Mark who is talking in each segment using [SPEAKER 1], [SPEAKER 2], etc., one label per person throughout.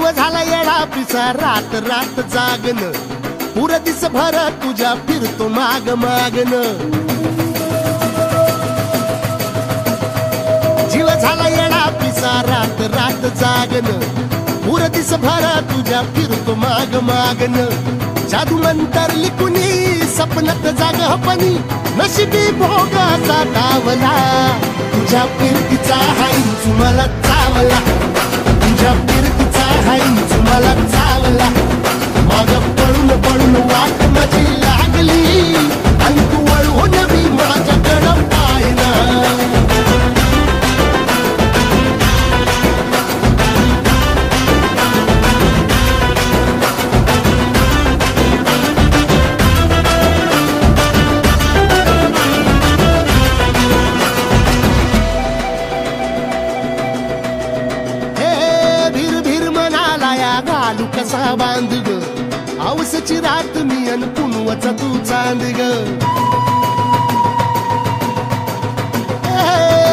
[SPEAKER 1] जीव झाला येडा पिसा रात रात जागन पुर दिस भर तुझ्या फिरतो माग मागन जीव झाला येडा पिसा रात रात जागन पुर दिस भर तुझ्या फिरतो माग मागन जादू मंतरली कुणी सपनात जाग हपणी नशिबी भोग असा डावला तुझ्या फिरतीचा हाईच मला चावला तुझ्या फिरतीचा हाईच मला चावला माग पळून पळून वाट माझी लागली आणि तू वळून मी माझ्याकडं पाहिला कसा बांध ग आवसची रात मी अन पुनवचा तू चांद ग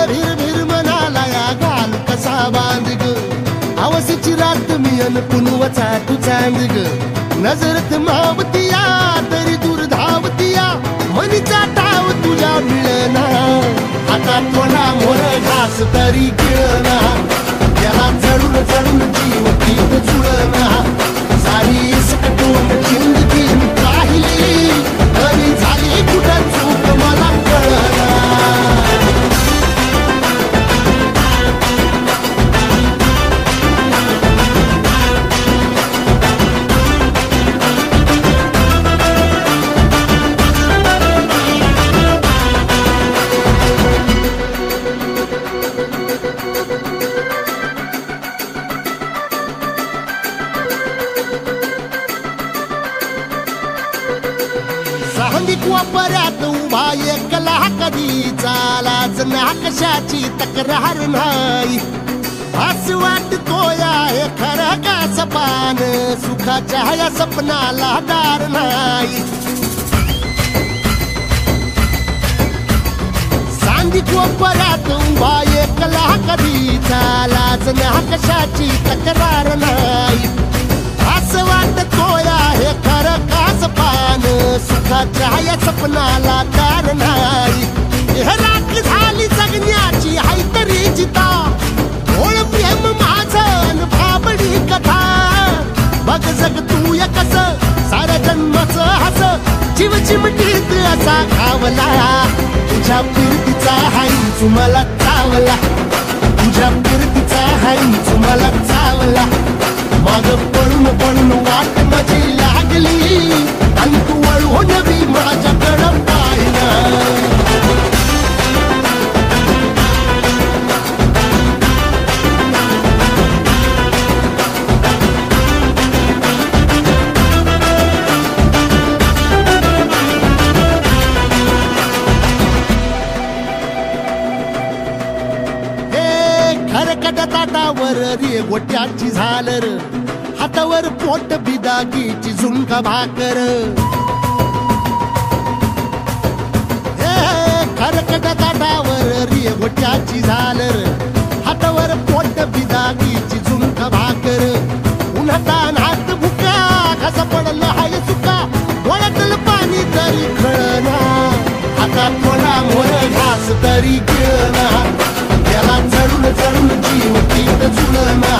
[SPEAKER 1] भीर भीर म्हणाला या घाल कसा बांध ग आवसची रात मी अन पुनवचा तू चांद ग नजरत मावतिया तरी दूर धावतिया मनीचा टाव तुझ्या मिळना आता थोडा मोर घास तरी गिळना त्याला चढून चढून जीव गीत जुळना सारी सकटून जिंदगी पाहिली तरी झाली कुठं चूक मला कळना वापऱ्यात उभा एकला कधी चालाच ना कशाची तक्रार नाही असं वाटतो या हे खरं का सपान सुखाच्या या सपनाला दार नाही सांगित वापऱ्यात उभा एकला कधी चालाच ना कशाची तक्रार नाही असं वाटतो या हे खरं का सपान सुखाच्या या सपनाला दार नाही राख झाली जगण्याची हाय तरी जिता ओळ प्रेम माझं भाबडी कथा बघ जग तू या कस साऱ्या जन्माचं हस जीव चिमटीत असा खावला तुझ्या फिरतीचा हाईच मला चावला तुझ्या फिरतीचा हाईच मला चावला माग पळून पळून वाट माझी लागली आणि तू वळून मी माझ्याकडं पाहिला ताटावर रे गोट्याची झालर हातावर पोट बिदागीची झुणका भाकर खरकट ताटावर रे गोट्याची झालर हातावर पोट बिदागीची झुणका भाकर उन्हातान हात भुका कसा पडला हाय सुका डोळ्यातलं पाणी तरी खळना हातात थोडा मोर घास तरी गिळना त्याला चढून चढून जीव गीत जुळना